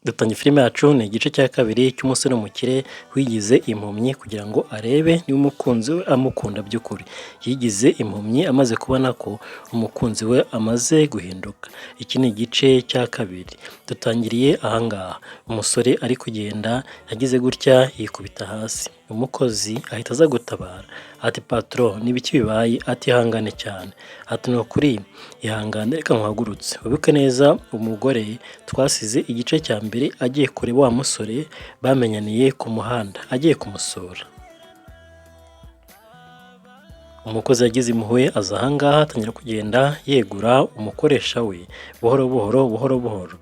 Dutangiye filime yacu ni igice cya kabiri cy'umusore mukire wigize impumyi kugira ngo arebe niba umukunzi we amukunda by'ukuri. Yigize impumyi amaze kubona ko umukunzi we amaze guhinduka. Iki ni igice cya kabiri. Dutangiriye ahangaha. Umusore ari kugenda yagize gutya yikubita hasi. Umukozi ahita aza gutabara. Ati patro n'ibiki bibaye? Ati ihangane cyane. Ati ni ukuri ihangane reka nkuhagurutse. Wibuke neza umugore twasize igice cya mbere agiye kureba wa musore bamenyaniye ku muhanda agiye kumusura. Umukozi yagize impuhwe aza ahangaha atangira kugenda yegura umukoresha we buhoro buhoro.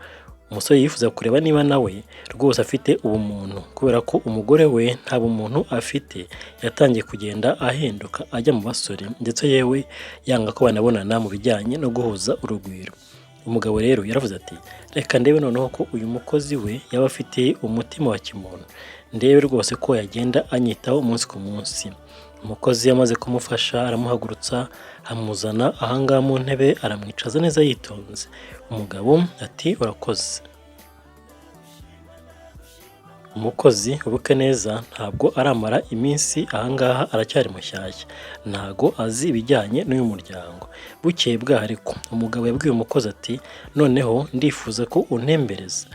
Umusore yifuza kureba niba nawe rwose afite ubumuntu kubera ko umugore we nta bumuntu afite. Yatangiye kugenda ahinduka ajya mu basore ndetse yewe yanga ko banabonana mu bijyanye no guhuza urugwiro. Umugabo rero yaravuze ati reka ndebe noneho ko uyu mukozi we yaba afite umutima wa kimuntu, ndebe rwose ko yagenda anyitaho umunsi ku munsi. Umukozi yamaze kumufasha aramuhagurutsa amuzana ahangaha mu ntebe aramwicaza neza yitonze. Umugabo ati urakoze. Umukozi ubuke neza ntabwo aramara iminsi ahangaha aracyari mushyashya, ntago azi ibijyanye n'uyu muryango. Bukeye bwaho ariko umugabo yabwiye umukozi ati noneho ndifuza ko untembereza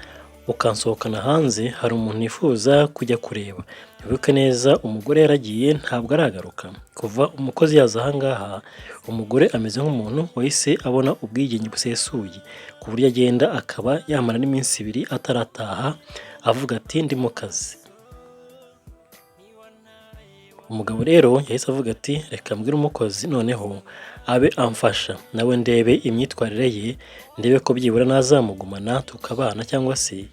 ukansohokana hanze, hari umuntu nifuza kujya kureba. Wibuke neza umugore yaragiye ntabwo aragaruka. Kuva umukozi yaza ahangaha umugore ameze nk'umuntu wahise abona ubwigenge busesuye ku buryo agenda akaba yamara n'iminsi 2 atarataha avuga ati ndi mu kazi. Umugabo rero yahise avuga ati reka mbwire umukozi noneho abe amfasha nawe ndebe imyitwarire ye, ndebe ko byibura nazamugumana tukabana cyangwa se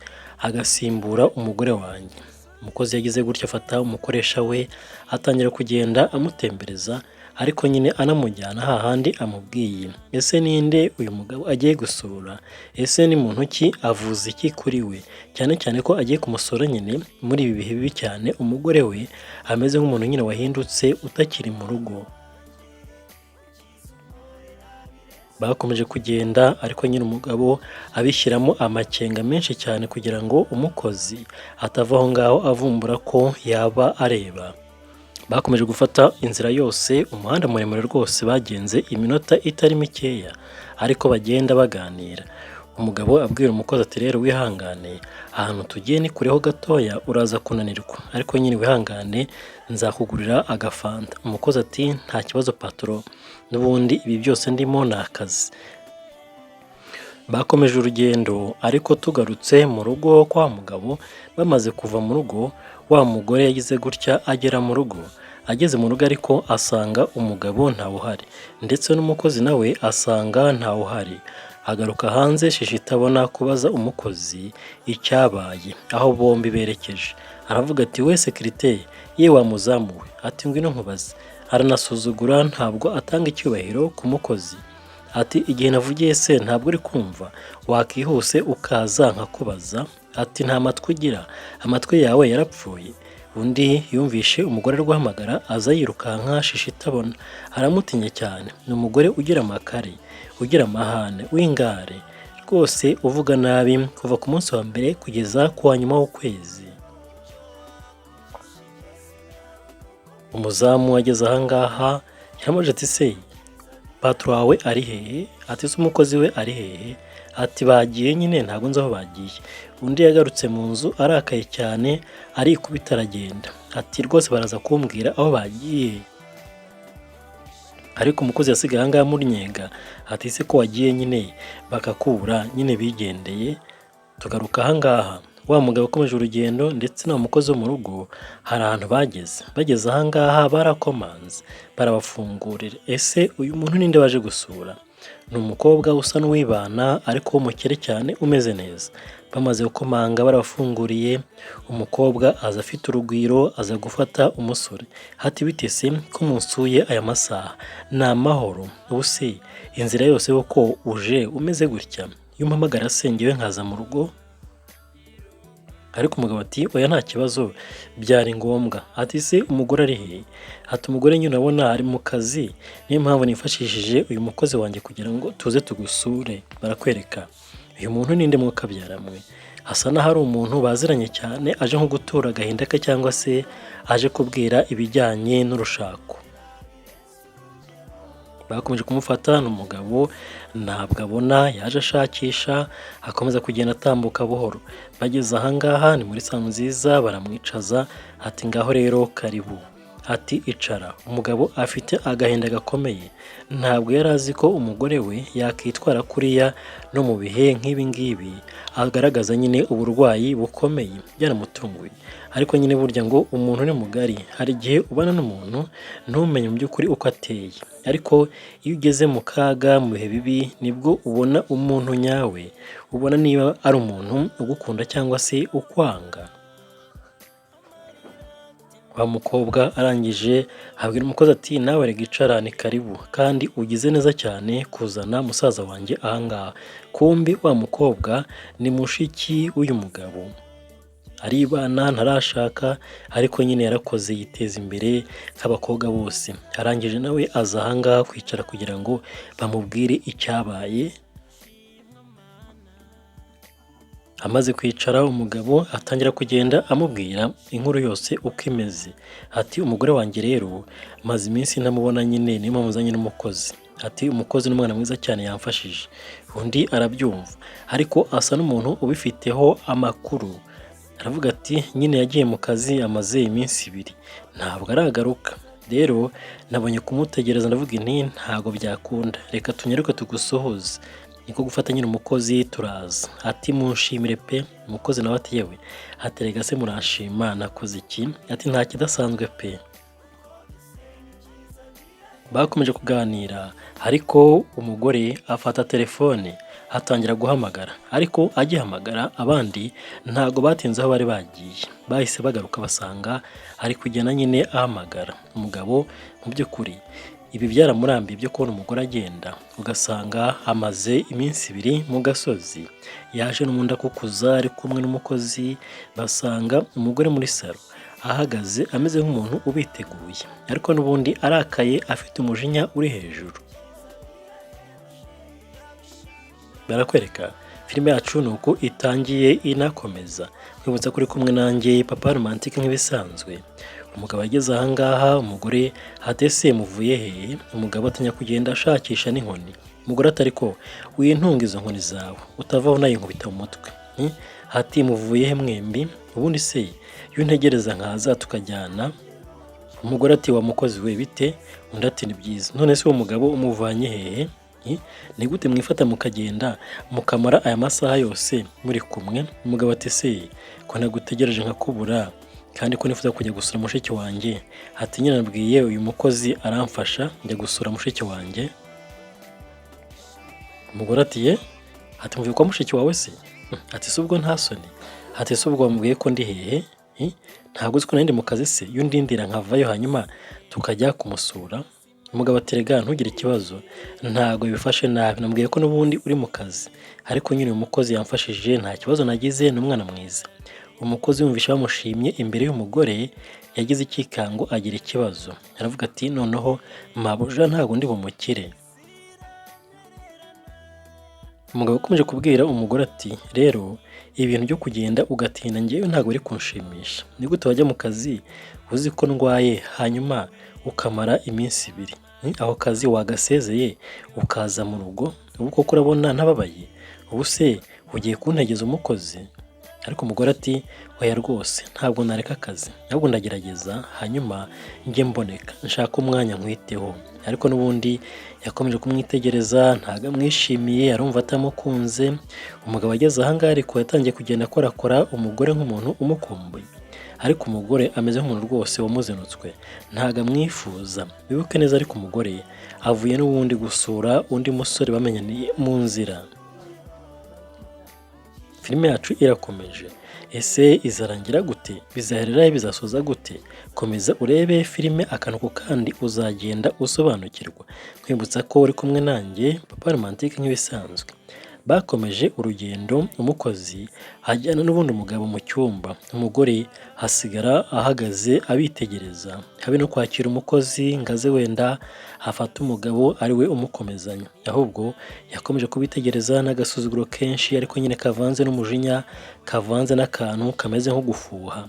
agasimbura umugore wanjye. Umukozi yagize gutya afata umukoresha we atangira kugenda amutembereza ariko nyine anamujyana hahandi amubwiye. Ese ninde uyu mugabo agiye gusura? Ese ni muntu ki? Avuze iki kuri we? Cyane cyane ko agiye kumusura nyine muri ibi bihe bibi cyane umugore we ameze nk'umuntu nyine wahindutse utakiri mu rugo. Bakomeje kugenda ariko nyine umugabo abishyiramo amakenga menshi cyane kugira ngo umukozi atava aho ngaho avumbura ko yaba areba. Bakomeje gufata inzira yose, umuhanda muremure rwose bagenze iminota itari mikeya ariko bagenda baganira. Umugabo abwira umukozi ati rero wihangane, ahantu tugiye ni kureho gatoya uraza kunanirwa ariko nyine wihangane nzakugurira agafanta. Umukozi ati nta kibazo patro, n'ubundi ibi byose ndimo ni akazi. Bakomeje urugendo ariko tugarutse mu rugo kwa mugabo, bamaze kuva mu rugo wa mugore yagize gutya agera mu rugo. Ageze mu rugo ariko asanga umugabo ntawuhari ndetse n'umukozi nawe asanga ntawuhari. Agaruka hanze shishi itabona kubaza umukozi icyabaye aho bombi berekeje. Aravuga ati we sekirite ye wamuzamuwe, ati ngwino nkubaze. Aranasuzugura ntabwo atanga icyubahiro ku mukozi. Ati igihe navugiye se ntabwo uri kumva? Wakihuse ukaza nkakubaza? Ati nta matwi ugira, amatwi yawe yarapfuye. Undi yumvishe umugore arwahamagara aza yirukanka shishi itabona. Aramutinya cyane. Ni umugore ugira amakare, ugira amahane, w'ingare rwose uvuga nabi kuva ku munsi wa mbere kugeza ku wa nyuma w'ukwezi. Umuzamu ageze ahangaha yaramubajije ati se patro wawe ari hehe? Ati se umukozi we ari hehe? Ati bagiye nyine ntabwo nzi aho bagiye. Undi yagarutse mu nzu arakaye cyane arikubita aragenda. Ati rwose baraza kumbwira aho bagiye. Ariko umukozi yasigaye ahangaha murinyenga. Ati se ko wagiye nyine bakakubura nyine bigendeye. Tugaruka ahangaha wa mugabo akomeje urugendo ndetse na mukozi wo mu rugo hari ahantu bageze ahangaha barakomanze barabafungurira. Ese uyu muntu ninde waje gusura? Ni umukobwa usa n'uwibana ariko w'umukire cyane umeze neza. Bamaze gukomanga barabafunguriye, umukobwa aza afite urugwiro aza gufata umusore. Hati bitese ko munsuye aya masaha ni amahoro? Ubuse inzira yose uko uje umeze gutya yumpamagara asengewe nkaza mu rugo? Ariko umugabo ati oya nta kibazo byari ngombwa. Ati se umugore ari he? Ati umugore nyine urabona ari mu kazi, niyo mpamvu nifashishije uyu mukozi wanjye kugira ngo tuze tugusure. Barakwereka uyu muntu ninde mwuka byaramwe? asa n'aho ari umuntu baziranye cyane aje nko gutura agahinda ke cyangwa se aje kubwira ibijyanye n'urushako. Bakomeje kumufata n'umugabo ntabwo abona, yaje ashakisha akomeza kugenda atambuka buhoro. Bageze ahangaha ni muri samu nziza baramwicaza ati ngaho rero karibu, ati icara. Umugabo afite agahinda gakomeye, ntabwo yari azi ko umugore we yakitwara kuriya no mu bihe nk'ibi ngibi, agaragaza nyine uburwayi bukomeye byaramutunguye. Ariko nyine burya ngo umuntu ni mugari, hari igihe ubana n'umuntu ntumenye mu by'ukuri uko ateye, ariko iyo ugeze mu kaga mu bihe bibi nibwo ubona umuntu nyawe, ubona niba ari umuntu ugukunda cyangwa se ukwanga. Wa mukobwa arangije abwira umukozi ati nawe rega icara ni karibu, kandi ugize neza cyane kuzana musaza wanjye ahangaha. Kumbi wa mukobwa ni mushiki w'uyu mugabo, aribana ntarashaka ariko nyine yarakoze yiteza imbere nk'abakobwa bose. Arangije nawe aza ahangaha kwicara kugira ngo bamubwire icyabaye. Amaze kwicara umugabo atangira kugenda amubwira inkuru yose uko imeze. Ati umugore wanjye rero maze iminsi ntamubona, nyine niyo mpamvu muzanye n'umukozi. Ati umukozi ni umwana mwiza cyane yamfashije. Undi arabyumva ariko asa n'umuntu ubifiteho amakuru. Aravuga ati nyine yagiye mu kazi amaze iminsi 2 ntabwo aragaruka. Rero nabonye kumutegereza ndavuga nti ntabwo byakunda, reka tunyaruke tugusohoze. Niko gufata nyine umukozi turaza. Ati munshimire pe. Umukozi nawe ati yewe, ati rega se muranshima nakoze iki? Ati nta kidasanzwe pe. Bakomeje kuganira ariko umugore afata telefone atangira guhamagara, ariko agihamagara abandi ntago batinze aho bari bagiye, bahise bagaruka basanga ari kugenda nyine ahamagara. Umugabo mu by'ukuri ibi byaramurambiye byo kubona umugore agenda ugasanga amaze iminsi 2 mu gasozi. Yaje n'umundi akukuza ari kumwe n'umukozi, basanga umugore muri salo ahagaze ameze nk'umuntu ubiteguye, ariko n'ubundi arakaye afite umujinya uri hejuru. Barakwereka filime yacu nuko itangiye inakomeza. Kwibutsa kuri kumwe nanjye Papa Romantic nk'ibisanzwe. Umugabo ageze ahangaha, umugore hatese muvuye he? Umugabo atinya kugenda ashakisha n'inkoni. Umugore atari ko wintunga izo nkoni zawe utavaho nayo nkubita mu mutwe. Hati muvuye he mwembi? Ubundi se iyo ntegereza nkaza tukajyana. Umugore ati wa mukozi we bite? Undi ati ni byiza. None se uwo mugabo umuvanye hehe? Ni gute mwifata mukagenda mukamara aya masaha yose muri kumwe? Umugabo ati se ko nagutegereje nkakubura kandi ko nifuza kujya gusura mushiki wanjye. Ati nyine nabwiye uyu mukozi aramfasha njya gusura mushiki wanjye. Umugore ati ye? Ati mvuye kwa mushiki wawe se? Ati se ubwo nta soni? Ati se ubwo wambwiye ko ndi hehe? Ntabwo uzi ko nandi mu kazi se? Iyo ndindira nkavayo hanyuma tukajya kumusura. Umugabo ati rega ntugire ikibazo, ntago bifashe nabi, nambwiye ko n'ubundi uri mu kazi, ariko nyine umukozi yamfashije nta kibazo nagize, n'umwana mwiza. Umukozi yumvisha bamushimye imbere y'umugore yagize ikikango agira ikibazo. Aravuga ati noneho mabuja ntago ndi bumukire. Umugabo ukomeje kubwira umugore ati rero ibintu byo kugenda ugatinda ngewe ntago biri kunshimisha. Ni gute wajya mu kazi uzi ko ndwaye hanyuma ukamara iminsi 2? Aho kazi wagasezeye ukaza mu rugo, ubu koko urabona ntababaye? Ubu se ugiye kuntegeza umukozi? Ariko umugore ati oya rwose ntabwo nareka akazi, ahubwo ndagerageza hanyuma njye mboneka nshaka umwanya nkwiteho. Ariko n'ubundi yakomeje kumwitegereza ntago amwishimiye, arumva atamukunze. Umugabo ageze ahangaha ariko yatangiye kugenda akorakora umugore nk'umuntu umukumbuye, ariko umugore ameze nk'umuntu rwose wamuzinutswe ntago amwifuza. Bibuke neza ariko umugore avuye n'ubundi gusura undi musore bamenyaniye mu nzira. Filime yacu irakomeje. Ese izarangira gute? Bizaherera bizasoza gute? Komeza urebe filime akantu ku kandi uzagenda usobanukirwa. Kwibutsa ko uri kumwe nanjye Papa Romantic nk'ibisanzwe. Bakomeje urugendo, umukozi ajyana n'ubundi umugabo mu cyumba, umugore hasigara ahagaze abitegereza, habe no kwakira umukozi ngo aze wenda afate umugabo ari we umukomezanya, ahubwo yakomeje kubitegereza n'agasuzuguro kenshi ariko nyine kavanze n'umujinya, kavanze n'akantu kameze nko gufuha.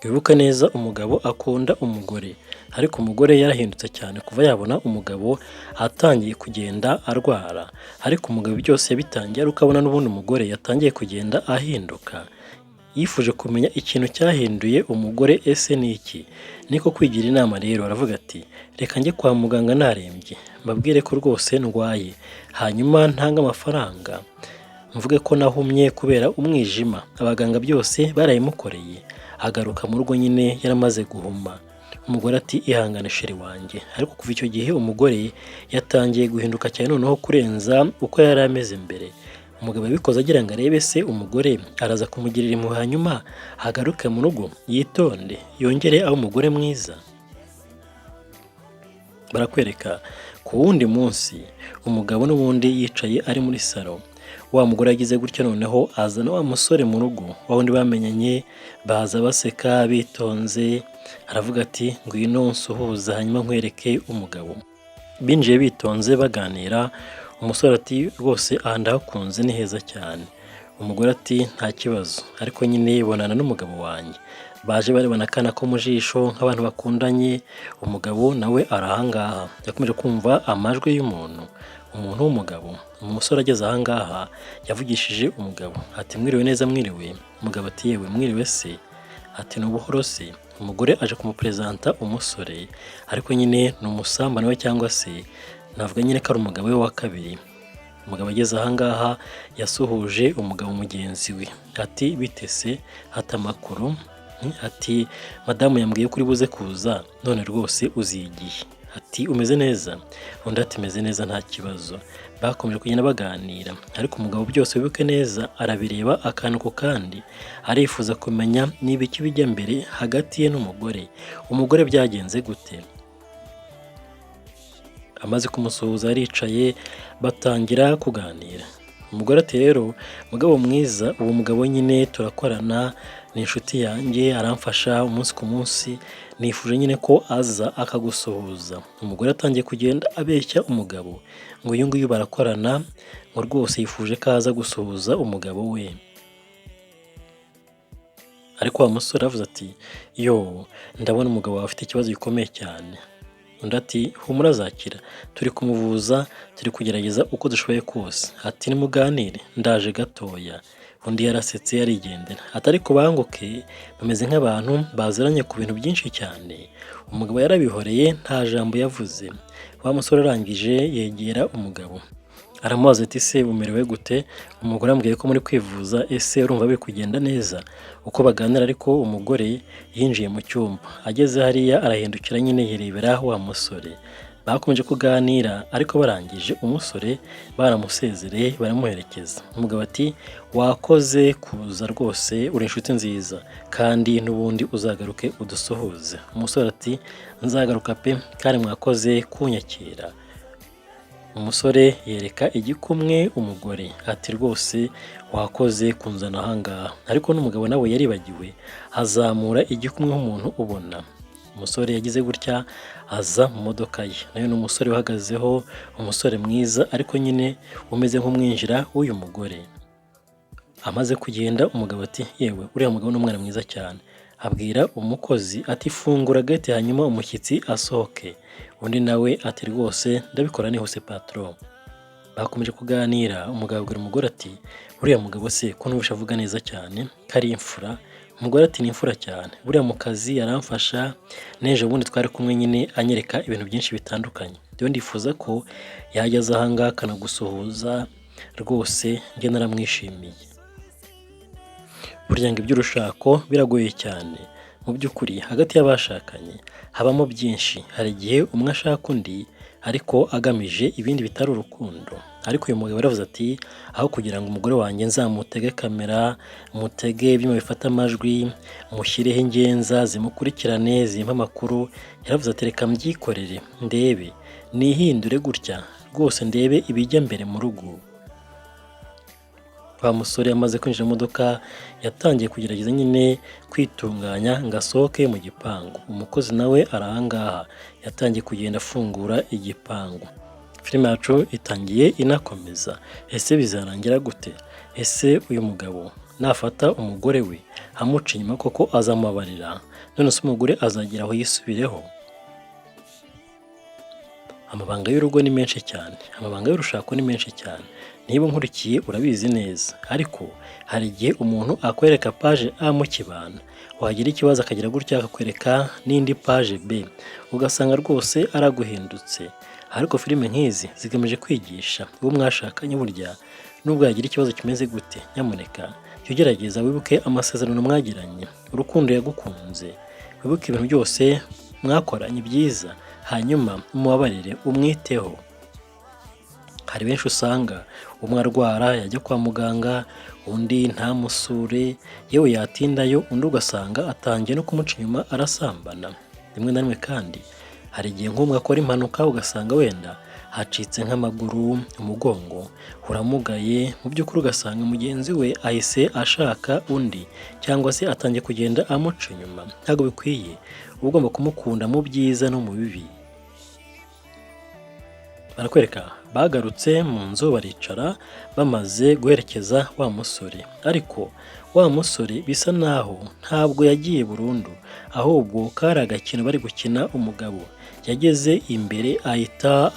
Wibuke neza umugabo akunda umugore, ariko umugore yarahindutse cyane kuva yabona umugabo atangiye kugenda arwara, ariko umugabo byose yabitangiye ari ukabona n'ubundi umugore yatangiye kugenda ahinduka. Yifuje kumenya ikintu cyahinduye umugore ese ni iki, niko kwigira inama rero aravuga ati reka njye kwa muganga narembye, mbabwire ko rwose ndwaye, hanyuma ntange amafaranga mvuge ko nahumye kubera umwijima. Abaganga byose barayimukoreye, agaruka mu rugo nyine yaramaze guhuma. Umugore ati ihangane sheri wanjye, ariko kuva icyo gihe umugore yatangiye guhinduka cyane noneho kurenza uko yari ameze mbere. Umugabo yabikoze agira ngo arebe se umugore araza kumugirira impuhwe, hanyuma agaruke mu rugo yitonde yongere abe umugore mwiza. Barakwereka ku wundi munsi umugabo n'ubundi yicaye ari muri salo, wa mugore agize gutya noneho azana wa musore mu rugo, wa wundi bamenyanye, baza baseka bitonze, aravuga ati ngwino nsuhuza hanyuma nkwereke umugabo. Binjiye bitonze baganira, umusore ati rwose aha ndahakunze ni heza cyane. Umugore ati nta kibazo, ariko nyine bonana n'umugabo wanjye. Baje barebana akana ko mu jisho nk'abantu bakundanye, umugabo nawe arahangaha yakomeje kumva amajwi y'umuntu w'umugabo. Umusore ageze ahangaha yavugishije umugabo ati mwiriwe neza mwiriwe. Umugabo ati yewe mwiriwe se, ati ni ubuhoro se. Umugore aje kumuperezanta umusore, ariko nyine ni umusambane we cyangwa se navuga nyine ko ari umugabo we wa kabiri. Umugabo ageze ahangaha yasuhuje umugabo mugenzi we ati bite se, ati amakuru, ati madamu yambwiye ko uri buze kuza none rwose uzigiye, ati umeze neza, undi ati meze neza nta kibazo. Bakomeje kugenda baganira, ariko umugabo byose wibuke neza arabireba akantu ku kandi, arifuza kumenya niba iki bijya mbere hagati ye n'umugore. Umugore byagenze gute? Amaze kumusuhuza aricaye batangira kuganira. Umugore ati rero mugabo mwiza, uwo mugabo nyine turakorana, ni inshuti yanjye aramfasha umunsi ku munsi, nifuje nyine ko aza akagusuhuza. Umugore atangiye kugenda abeshya umugabo ngo uyu nguyu barakorana, ngo rwose yifuje ko aza gusuhuza umugabo we. Ariko wa musore avuze ati yo ndabona umugabo wawe afite ikibazo gikomeye cyane. Undi ati humura azakira, turi kumuvuza, turi kugerageza uko dushoboye kose. Ati nimuganire ndaje gatoya. Undi yarasetse yarigendera. Ati ariko banguke bameze nk'abantu baziranye ku bintu byinshi cyane. Umugabo yarabihoreye nta jambo yavuze. Wa musore arangije yegera umugabo aramubaza ati se umerewe gute? Umugore ambwiye ko muri kwivuza, ese urumva biri kugenda neza? Uko baganira ariko umugore yinjiye mu cyumba, ageze hariya arahindukira nyine yirebera wa musore. Bakomeje kuganira ariko barangije umusore baramusezereye baramuherekeza. Umugabo ati wakoze kuza rwose, uri inshuti nziza kandi n'ubundi uzagaruke udusuhuze. Umusore ati nzagaruka pe kandi mwakoze kunyakira. Umusore yereka igikumwe umugore ati rwose wakoze kunzana ahangaha, ariko n'umugabo nawe yaribagiwe azamura igikumwe nk'umuntu ubona. Umusore yagize gutya aza mu modoka ye, nayo ni umusore uhagazeho, umusore mwiza ariko nyine umeze nk'umwinjira w'uyu mugore. Amaze kugenda umugabo ati yewe uriya mugabo ni umwana mwiza cyane. Abwira umukozi ati fungura gate hanyuma umushyitsi asohoke. Undi nawe ati rwose ndabikora nihuse patron. Bakomeje kuganira, umugabo abwira umugore ati uriya mugabo se ko nubusha avuga neza cyane kari imfura. Umugore ati ni imfura cyane, buriya mu kazi yaramfasha, neje ubundi twari kumwe nyine anyereka ibintu byinshi bitandukanye. Rero ndifuza ko yageze ahangaha akanagusuhuza, rwose njye naramwishimiye. Burya ngo iby'urushako biragoye cyane. Mu by'ukuri hagati y'abashakanye habamo byinshi. Hari igihe umwe ashaka undi ariko agamije ibindi bitari urukundo. Ariko uyu mugabo yaravuze ati aho kugira ngo umugore wanjye nzamutege kamera, mutege ibyuma bifata amajwi, mushyireho ingenza zimukurikirane zimpa amakuru, yaravuze ati reka mbyikorere ndebe nihindure gutya rwose ndebe ibijya mbere mu rugo. Wa musore amaze kwinjira mu modoka yatangiye kugerageza nyine kwitunganya ngo asohoke mu gipangu. Umukozi nawe ari aha ngaha yatangiye kugenda afungura igipangu. Filime yacu itangiye inakomeza. Ese bizarangira gute? Ese uyu mugabo nafata umugore we amuca inyuma koko azamubabarira? None se umugore azagira aho yisubireho? Amabanga y'urugo ni menshi cyane, amabanga y'urushako ni menshi cyane. Niba unkurikiye urabizi neza, ariko hari igihe umuntu akwereka paje A mukibana, wagira ikibazo akagira gutya akakwereka n'indi paje B, ugasanga rwose araguhindutse. Ariko filime nk'izi zigamije kwigisha uwo mwashakanye burya nubwo yagira ikibazo kimeze gute, nyamuneka jya ugerageza wibuke amasezerano mwagiranye, urukundo yagukunze, wibuke ibintu byose mwakoranye byiza, hanyuma umubabarire umwiteho. Hari benshi usanga umwe arwara yajya kwa muganga, undi ntamusure, yewe yatindayo undi ugasanga atangiye no kumuca inyuma arasambana. Rimwe na rimwe kandi hari igihe nk'umwe akora impanuka ugasanga wenda hacitse nk'amaguru, umugongo uramugaye, mu by'ukuri ugasanga mugenzi we ahise ashaka undi cyangwa se atangiye kugenda amuca inyuma. Ntabwo bikwiye, uba ugomba kumukunda mu byiza no mu bibi. Barakwereka bagarutse mu nzu baricara bamaze guherekeza wa musore, ariko wa musore bisa naho ntabwo yagiye burundu, ahubwo kari agakino bari gukina. Umugabo yageze imbere ahita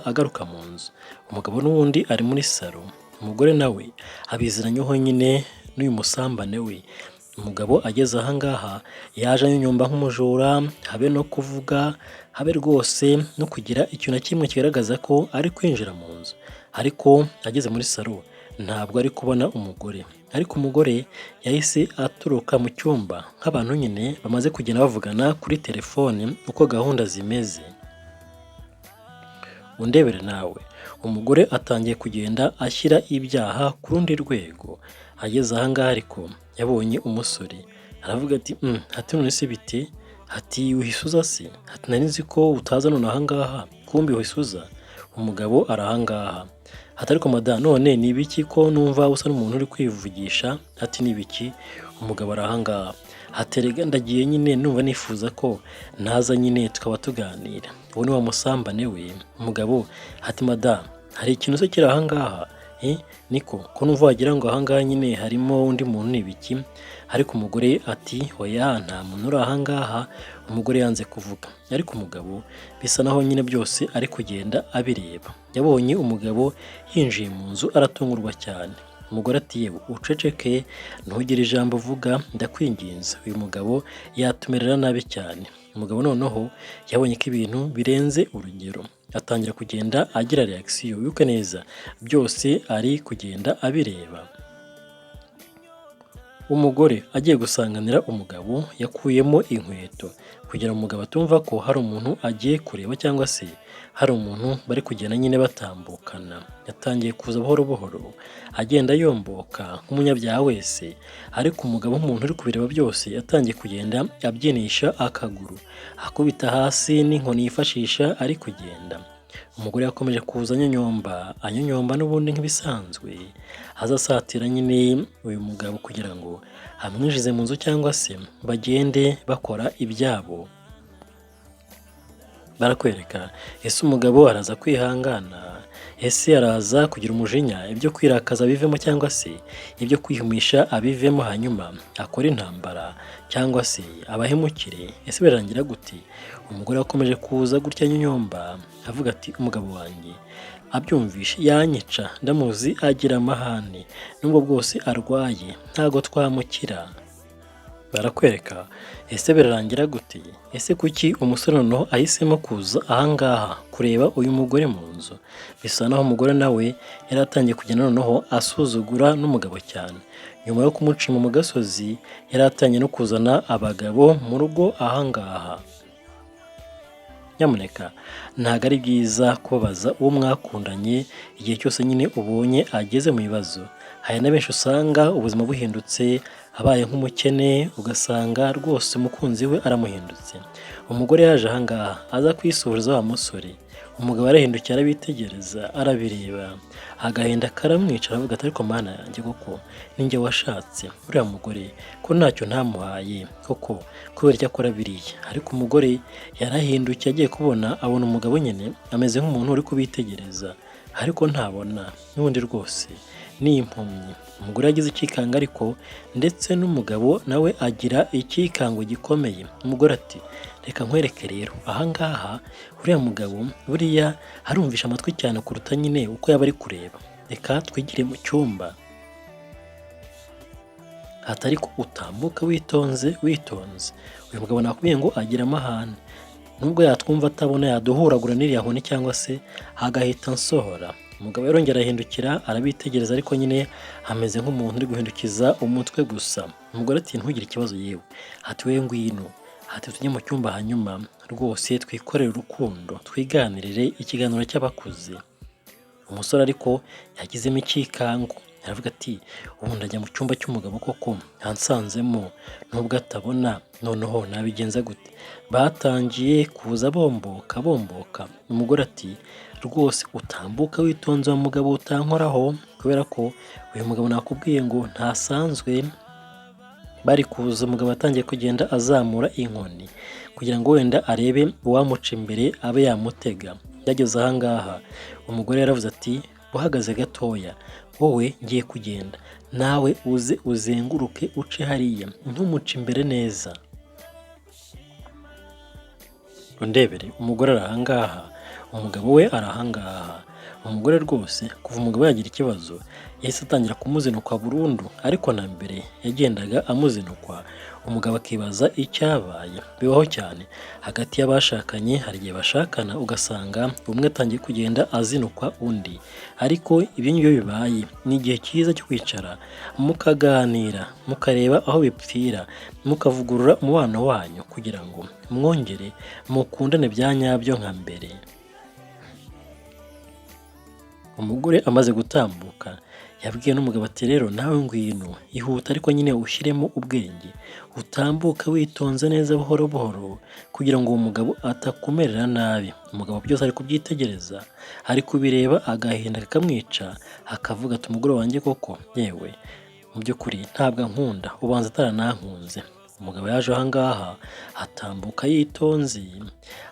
agaruka mu nzu. Umugabo n'ubundi ari muri salo, umugore nawe abiziranyeho nyine n'uyu musambane we. Umugabo ageze aha ngaha yaje anyonyomba nk'umujura, habe no kuvuga, habe rwose no kugira ikintu na kimwe kigaragaza ko ari kwinjira mu nzu. Ariko ageze muri salo ntabwo ari kubona umugore, ariko umugore yahise aturuka mu cyumba nk'abantu nyine bamaze kugenda bavugana kuri telefone uko gahunda zimeze. Undebere nawe, umugore atangiye kugenda ashyira ibyaha ku rundi rwego. Ageze aha ngaha ariko yabonye umusore aravuga ati hati none se bite? Hati uhisuza se? Hati nari nzi ko utaza none aha ngaha, kumbi uhisuza? Umugabo ari aha ngaha. Hati ariko madamu none ni ibiki ko numva usa n'umuntu uri kwivugisha? Hati ni ibiki? Umugabo ari aha ngaha. Hati erega ndagiye nyine numva nifuza ko naza nyine tukaba tuganira. Uwo ni wa musambane we. Umugabo hati madamu hari ikintu se kiri aha ngaha? Niko ko numva wagira ngo aha ngaha nyine harimo undi muntu, ni ibiki? Ariko umugore ati oya nta muntu uri aha ngaha. Umugore yanze kuvuga, ariko umugabo bisa naho nyine byose ari kugenda abireba. Yabonye umugabo yinjiye mu nzu aratungurwa cyane. Umugore ati yewe uceceke ntugire ijambo uvuga ndakwinginze. Uyu mugabo yatumerera nabi cyane. Umugabo noneho yabonye ko ibintu birenze urugero, atangira kugenda agira reaction. Wibuke neza byose ari kugenda abireba. Umugore agiye gusanganira umugabo yakuyemo inkweto kugira umugabo atumva ko hari umuntu agiye kureba cyangwa se hari umuntu bari kugenda nyine batambukana. Yatangiye kuza buhoro buhoro agenda yomboka nk'umunyabyaha wese, ariko umugabo nk'umuntu uri kubireba byose yatangiye kugenda abyinisha akaguru, akubita hasi n'inkoni yifashisha ari kugenda. Umugore yakomeje kuza anyonyomba n'ubundi nk'ibisanzwe, aza asatira nyine uyu mugabo kugira ngo amwinjize mu nzu cyangwa se bagende bakora ibyabo. Barakwereka ese umugabo araza kwihangana? Ese araza kugira umujinya ibyo kwirakaza bivemo cyangwa se ibyo kwihumisha abivemo hanyuma akora intambara cyangwa se abahemukire? Ese birarangira gute? Umugore wakomeje kuza gutya anyonyomba avuga ati umugabo wanjye abyumvishe yanyica, ndamuzi agira amahane, nubwo bwose arwaye ntago twamukira. Barakwereka ese birarangira gute? Ese kuki umusore noneho ahisemo kuza aha ngaha kureba uyu mugore mu nzu? Bisa naho umugore nawe yari atangiye kugenda noneho asuzugura n'umugabo cyane. Nyuma yo kumucima mu gasozi yari atangiye no kuzana abagabo mu rugo aha ngaha. Nyamuneka ntabwo ari byiza kubabaza uwo mwakundanye igihe cyose nyine ubonye ageze mu bibazo. Hari na benshi usanga ubuzima buhindutse, abaye nk'umukene ugasanga rwose umukunzi we aramuhindutse. Umugore yaje aha ngaha aza kwisuhuriza wa musore, Umugabo arahindukira arabitegereza arabireba, agahinda karamwica aravuga ati ariko mana yanjye koko ninjye washatse uriya mugore ko ntacyo ntamuhaye koko kubera icyo akora biriya. Ariko umugore yarahindukiye agiye kubona abona umugabo nyine ameze nk'umuntu uri kubitegereza ariko ntabona n'ubundi rwose ni impumyi. Umugore yagize icyikanga ariko ndetse n'umugabo nawe agira icyikango gikomeye. Umugore ati reka nkwereke rero ahangaha uriya mugabo buriya arumvisha amatwi cyane kuruta nyine uko yaba ari kureba, reka twigire mu cyumba hatari ko utambuka witonze witonze. Uyu mugabo nakubwiye ngo agira amahane, nubwo yatwumva atabona yaduhuragura n'iriya nkoni cyangwa se agahita nsohora. Umugabo yarongera arahindukira arabitegereza ariko nyine ameze nk'umuntu uri guhindukiza umutwe gusa. Umugore ati ntugire ikibazo yewe, ati we ngwino, ati tujye mu cyumba hanyuma rwose twikorere urukundo twiganirire ikiganiro cy'abakuze. Umusore ariko yagizemo icyikango aravuga ati ubu ndajya mu cyumba cy'umugabo koko yansanzemo nubwo atabona, noneho nabigenza gute? Batangiye kuza bomboka. Umugore ati rwose utambuka witonze wa mugabo utankoraho, kubera ko uyu mugabo nakubwiye ngo ntasanzwe. Bari kuza umugabo atangiye kugenda azamura inkoni kugira ngo wenda arebe uwamuca imbere abe yamutega. Yageze ahangaha umugore yaravuze ati uhagaze gatoya, wowe ngiye kugenda nawe uze uzenguruke uce hariya ntumuce imbere neza. Undebere umugore arahangaha, umugabo we arahangaha. Umugore rwose kuva umugabo yagira ikibazo yahise atangira kumuzinukwa burundu, ariko na mbere yagendaga amuzinukwa umugabo akibaza icyabaye. Bibaho cyane hagati y'abashakanye, hari igihe bashakana ugasanga umwe atangiye kugenda azinukwa undi, ariko ibyo ngibyo bibaye ni igihe cyiza cyo kwicara mukaganira mukareba aho bipfira, mukavugurura umubano wanyu kugira ngo mwongere mukundane bya nyabyo nka mbere. Umugore amaze gutambuka yabwiye n'umugabo ati rero nawe ngwino ihuta ariko nyine ushyiremo ubwenge, utambuka witonze neza buhoro buhoro kugira ngo uwo mugabo atakumerera nabi. Umugabo byose ari kubyitegereza, ari kubireba, agahinda kakamwica akavuga ati umugore wanjye koko yewe mu by'ukuri ntabwo ankunda, ubanza ataranankunze. Umugabo yaje ahangaha atambuka yitonze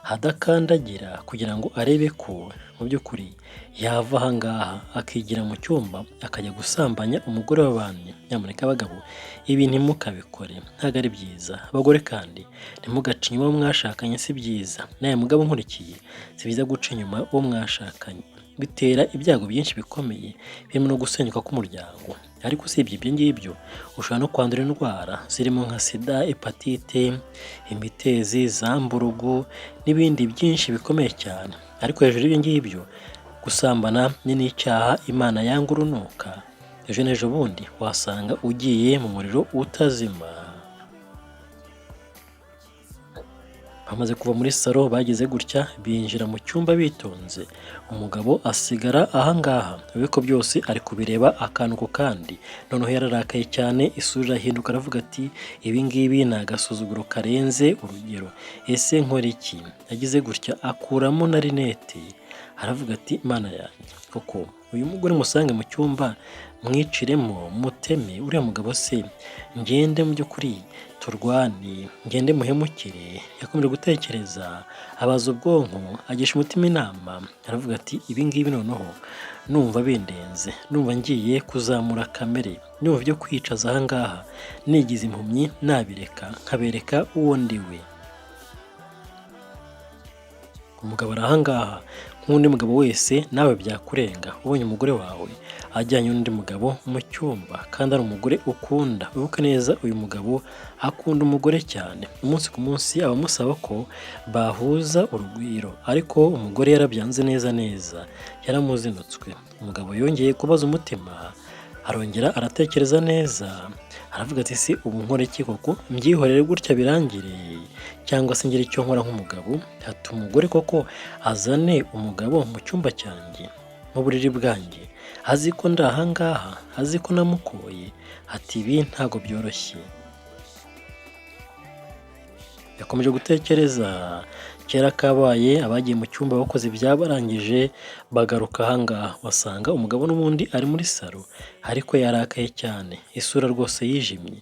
adakandagira kugira ngo arebe ko mu by'ukuri yava ahangaha akigira mu cyumba akajya gusambanya umugore w'abandi. Nyamuneka abagabo ibi ntimukabikore, ntabwo ari byiza. Abagore kandi ntimugace inyuma uwo mwashakanye, si byiza. Nawe mugabo nkurikiye, si byiza guca inyuma uwo mwashakanye, bitera ibyago byinshi bikomeye birimo no gusenyuka k'umuryango. Ariko usibye ibyo ngibyo ushobora no kwandura indwara zirimo nka sida, hepatite, imitezi, zamburugu n'ibindi byinshi bikomeye cyane. Ariko hejuru y'ibyo ngibyo gusambana ni n'icyaha Imana yanga urunuka. Ejo n'ejo bundi wasanga ugiye mu muriro utazima. Bamaze kuva muri salo bagize gutya binjira mu cyumba bitonze. Umugabo asigara ahangaha ariko byose ari kubireba akantu ku kandi. Noneho yararakaye cyane, isura irahinduka aravuga ati ibi ngibi ni agasuzuguro karenze urugero, ese nkora iki? Yagize gutya akuramo na rinete aravuga ati mana yanjye koko uyu mugore musange mu cyumba mwiciremo muteme uriya mugabo se ngende mu by'ukuri turwane ngende muhemukire? Yakomeje gutekereza abaza ubwonko agisha umutima inama aravuga ati ibi ngibi noneho numva bindenze, numva ngiye kuzamura kamere, numva byo kwicaza ahangaha nigize impumyi nabireka nkabereka uwo ndiwe. Umugabo arahangaha nk'undi mugabo wese nawe byakurenga ubonye umugore wawe ajyanye n'undi mugabo mu cyumba kandi ari umugore ukunda. Wibuke neza uyu mugabo akunda umugore cyane, umunsi ku munsi aba amusaba ko bahuza urugwiro, ariko umugore yarabyanze neza yaramuzinutswe. Umugabo yongeye kubaza umutima, arongera aratekereza neza aravuga ati si ubu nkore iki koko? Mbyihorere gutya birangire cyangwa se ngire icyo nkora nk'umugabo? Ati umugore koko azane umugabo mu cyumba cyanjye mu buriri bwanjye azi ko ndi ahangaha, azi ko namukoye? Ati ibi ntabwo byoroshye. yakomeje gutekereza kera kabaye abagiye mu cyumba bakoze ibyabarangije bagaruka ahangaha basanga umugabo n'ubundi ari muri salo ariko yarakaye cyane isura rwose yijimye.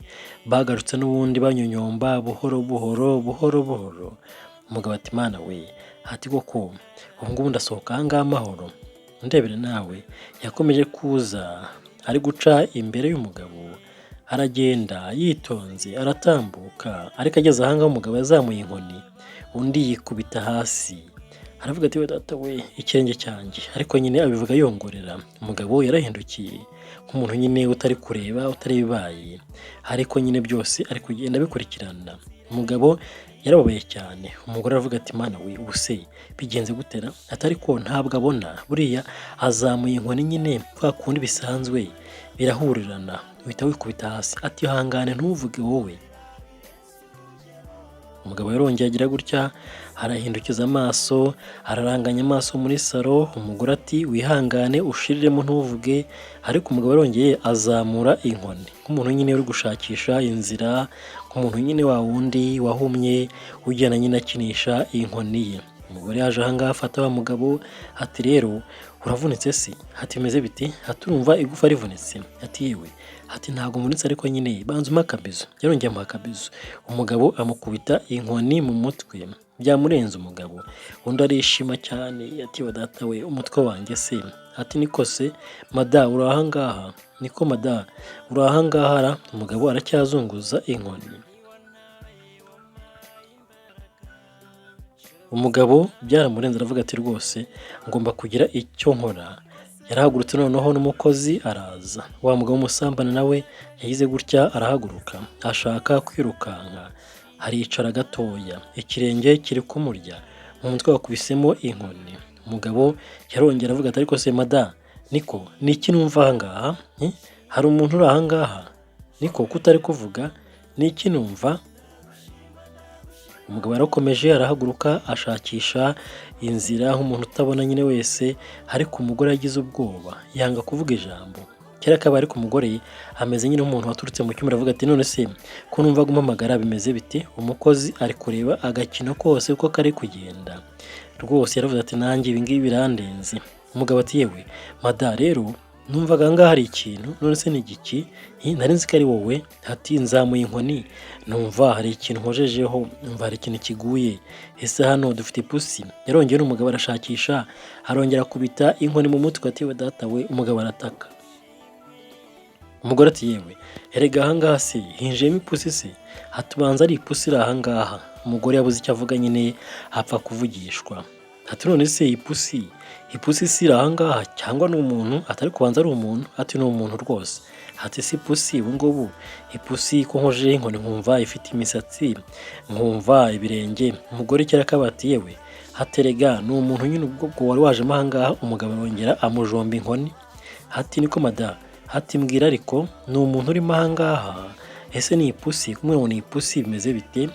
Bagarutse n'ubundi banyonyomba buhoro buhoro buhoro buhoro. Umugabo ati mana we, ati koko ubu ngubu ndasohoka ahangaha amahoro? Ndebere nawe. Yakomeje kuza ari guca imbere y'umugabo, aragenda yitonze aratambuka, ariko ageze ahangaha umugabo yazamuye inkoni undi yikubita hasi. Aravuga ati we data we, ikirenge cyanjye, ariko nyine abivuga yongorera. Umugabo yarahindukiye nk'umuntu nyine utari kureba utari bibaye, ariko nyine byose ari kugenda bikurikirana. Umugabo yarababaye cyane. Umugore aravuga ati mana we, ubu se bigenze gutera? Atari ko ntabwo abona, buriya azamuye inkoni nyine kwa kundi bisanzwe birahurirana uhita wikubita hasi. Ati hangane ntuvuge wowe. Umugabo yarongeye agira gutya, arahindukiza amaso, araranganya amaso muri salo. Umugore ati wihangane ushiriremo ntuvuge. Ariko umugabo yarongeye azamura inkoni nk'umuntu nyine uri gushakisha inzira, nk'umuntu nyine wa wundi wahumye ugenda nyine akinisha inkoni ye. Umugore yaje ahangaha afata wa mugabo ati rero uravunitse se? Ati bimeze biti? Ati urumva igufa rivunitse? Ati yewe, ati ntabwo mvunitse ariko nyine banza umpe akabizo. Yarongeye amuha akabizo. Umugabo amukubita inkoni mu mutwe byamurenze. Umugabo undi arishima cyane ati wa data we, umutwe wanjye se? Ati niko se mada uri ahangaha? Niko mada uri ahangaha? Umugabo aracyazunguza inkoni. Umugabo byaramurenze aravuga ati rwose ngomba kugira icyo nkora. Yarahagurutse noneho n'umukozi araza. Wa mugabo umusambana nawe yagize gutya arahaguruka ashaka kwirukanka, aricara gatoya, ikirenge kiri kumurya, mu mutwe wakubisemo inkoni. Umugabo yarongera avuga ati ariko se mada, niko niki numva ahangaha? Hari umuntu uri ahangaha? Niko kutari kuvuga? Niki numva? Umugabo yarakomeje arahaguruka ashakisha inzira nk'umuntu utabona nyine wese, ariko umugore yagize ubwoba yanga kuvuga ijambo. Kera kabaye ariko umugore ameze nyine nk'umuntu waturutse mu cyumba aravuga ati none se ko numva gumpamagara bimeze biti? Umukozi ari kureba agakino kose uko kari kugenda. Rwose yaravuze ati nanjye ibi ngibi birandenze. Umugabo ati yewe mada rero numvaga ngaha hari ikintu, none se ni igiki? Nari nzi ko ari wowe. Ati nzamuye inkoni numva hari ikintu nkojejeho, numva hari ikintu kiguye. Ese hano dufite ipusi? Yarongeye n'umugabo arashakisha, arongera akubita inkoni mu mutwe. Ati we data we, umugabo arataka. Umugore ati yewe erega ahangaha se hinjiyemo ipusi se? Hatubanza ari ipusi iri ahangaha. Umugore yabuze icyo avuga nyine apfa kuvugishwa. Ati none se ipusi si iri ahangaha cyangwa ni umuntu? Atari kubanza ari umuntu? Ati ni umuntu rwose. Ati si ipusi ubu ngubu? Ipusi ko nkojeho inkoni nkumva ifite imisatsi, nkumva ibirenge. Umugore kera kabati yewe haterega ni umuntu nyine ubwo wari wajemo ahangaha. Umugabo arongera amujomba inkoni. Ati niko mada? Ati mbwira ariko ni umuntu urimo ahangaha? Ese ni ipusi? Kumwe ngo ni ipusi bimeze bite?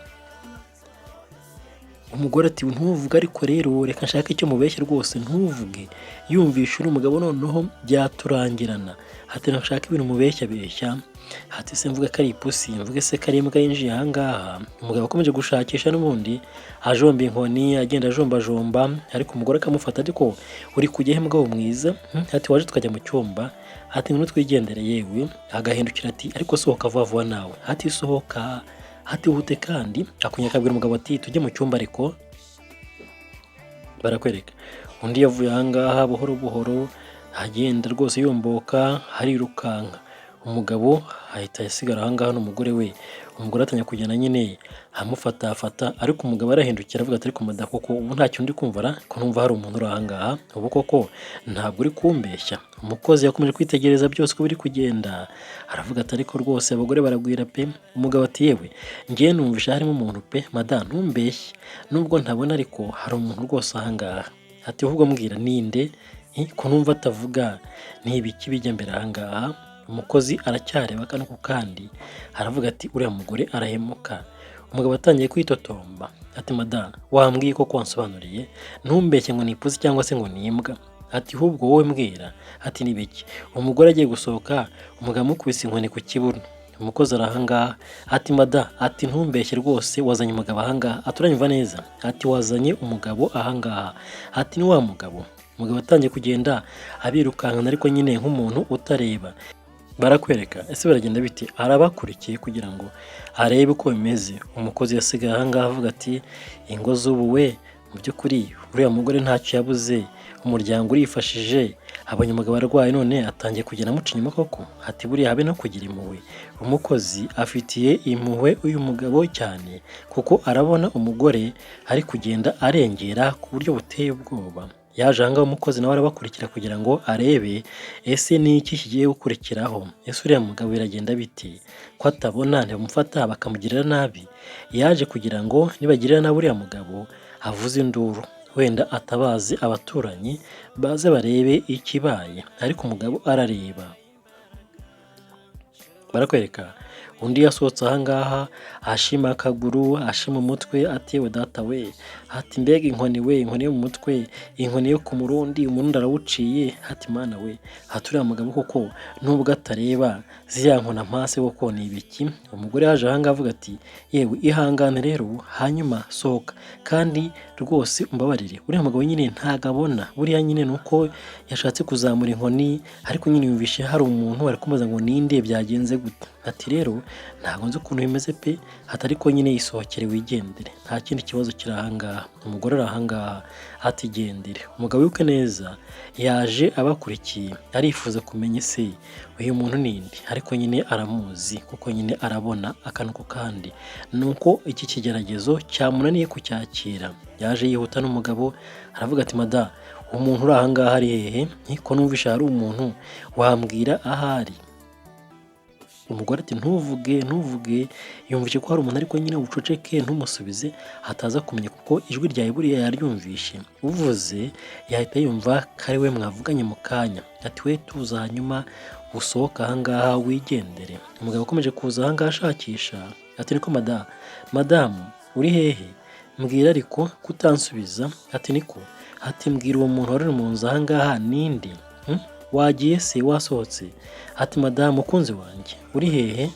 Umugore ati ntuvuge ariko rero reka nshaka icyo mubeshya rwose ntuvuge. Yumvishe uri umugabo noneho byaturangirana. Ati nashaka ibintu mubeshya beshya. Ati se mvuge ko ari ipusi? Mvuge se ko ari imbwa yinjiye ahangaha? Umugabo akomeje gushakisha n'ubundi ajomba inkoni, agenda ajombajomba, ariko umugore akamufata ariko uri kujya he mugabo mwiza? Ati waje tukajya mu cyumba? Ati ngwino twigendere yewe. Agahindukira ati ariko sohoka vuba vuba nawe. Ati sohoka. Ati uhute kandi akunya akabwira umugabo ati tujye mu cyumba ariko barakwereka. Undi yavuye ahangaha buhoro buhoro agenda rwose yomboka harirukanka. Umugabo ahita yasigara ahangaha n'umugore we. Umugore atanya kugenda nyine amufatafata, ariko umugabo arahindukira avuga ati ariko mada koko ubu ntacyo ndi kumva ko numva hari umuntu uri ahangaha, ubu koko ntabwo uri kumbeshya. Umukozi yakomeje kwitegereza byose uko biri kugenda, aravuga ati ariko rwose abagore baragwira pe. Umugabo ati yewe ngiye numvisha harimo umuntu pe mada ntumbeshye, nubwo ntabona ariko hari umuntu rwose ahangaha. Ati ahubwo mbwira ninde? Ko numva atavuga ni ibiki bijya mbere ahangaha? Umukozi aracyareba kano ku kandi aravuga ati uriya mugore arahemuka. Umugabo atangiye kwitotomba ati mada wambwiye ko kwansobanuriye, ntumbeshye ngo ni ipusi cyangwa se ngo ni imbwa. Ati ahubwo wowe mbwira. Ati ni biki? Umugore agiye gusohoka umugabo amukubise inkoni ku kibuno. umukozi ari ahangaha, ati mada, ati ntumbeshye rwose wazanye umugabo ahangaha, ati uranyumva neza, ati wazanye umugabo ahangaha, ati ni wa mugabo. Umugabo atangiye kugenda abirukankana ariko nyine nk'umuntu utareba. Barakwereka ese baragenda bite, arabakurikiye kugira ngo arebe uko bimeze. Umukozi yasigaye ahangaha avuga ati ingo z'ubu we mu by'ukuri uriya mugore ntacyo yabuze, umuryango urifashije, abonye umugabo arwaye none atangiye kugenda amuca inyuma koko, ati buriya habe no kugira impuhwe. Umukozi afitiye impuhwe uyu mugabo cyane kuko arabona umugore ari kugenda arengera ku buryo buteye ubwoba. Yaje ahangaha umukozi nawe arabakurikira kugira ngo arebe ese ni iki kigiye gukurikiraho, ese uriya mugabo biragenda biti ko atabona ntibamufata bakamugirira nabi. Yaje kugira ngo nibagirira nabi uriya mugabo avuze induru, wenda atabazi abaturanyi baze barebe ikibaye, ariko umugabo arareba. Barakwereka undi yasohotse ahangaha ashima akaguru, ashima umutwe, ati we data we, ati mbega inkoni we, inkoni yo mu mutwe, inkoni yo ku murundi, umurundi arawuciye, ati mana we, ati uriya mugabo koko nubwo atareba ziriya nkona mpase koko ni ibiki. Umugore yaje ahangaha avuga ati yewe ihangane rero hanyuma sohoka, kandi rwose umbabarire uriya mugabo nyine ntago abona, buriya nyine nuko yashatse kuzamura inkoni ariko nyine yumvishe hari umuntu ari kumubaza ngo ninde byagenze gute. Ati rero ntabwo nzi ukuntu bimeze pe, ati ariko nyine yisohokere wigendere, nta kindi kibazo kiri ahangaha. Umugore ari ahangaha ati gendere. Umugabo wibuke neza yaje abakurikiye arifuza kumenya ese uyu muntu ninde, ariko nyine aramuzi kuko nyine arabona akantu ku kandi, nuko iki kigeragezo cyamunaniye kucyakira. Yaje yihuta n'umugabo aravuga ati mada, umuntu uri ahangaha ari hehe, ko numvisha hari umuntu wambwira ahari. Umugore ati ntuvuge, yumvise ko hari umuntu ariko nyine uceceke ntumusubize hataza kumenya kuko ijwi ryawe buriya yaryumvishe, uvuze yahita yumva ko ari we mwavuganye mu kanya. Ati we tuza hanyuma usohoka ahangaha wigendere. Umugabo akomeje kuza ahangaha ashakisha, ati niko madamu uri hehe, mbwira ariko kutansubiza. Ati niko, ati mbwira uwo muntu wari mu nzu ahangaha ninde, wagiye se wasohotse. Ati madamu mukunzi wanjye uri hehe.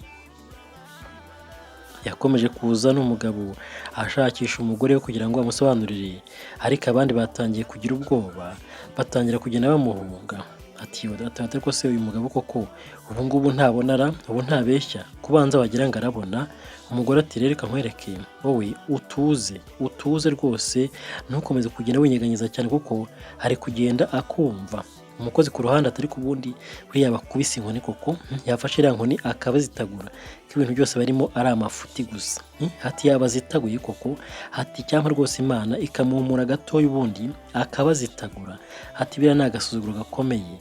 Yakomeje kuza n'umugabo ashakisha umugore we kugira ngo amusobanurire, ariko abandi batangiye kugira ubwoba batangira kugenda bamuhunga. Ati ariko se uyu mugabo koko ubu ngubu ntabonara, ubu ntabeshya kubanza wagira ngo arabona. Umugore ati reka nkwereke wowe utuze rwose, ntukomeze kugenda winyeganyeza cyane kuko ari kugenda akumva. Umukozi ku ruhande atari ku bundi buriya bakubise inkoni koko, yafashe iriya nkoni akabazitagura ko ibintu byose barimo ari amafuti gusa. Ati yabazitaguye koko, ati cyangwa rwose Imana ikamuhumura gatoya ubundi akabazitagura. Ati biriya ni agasuzuguro gakomeye.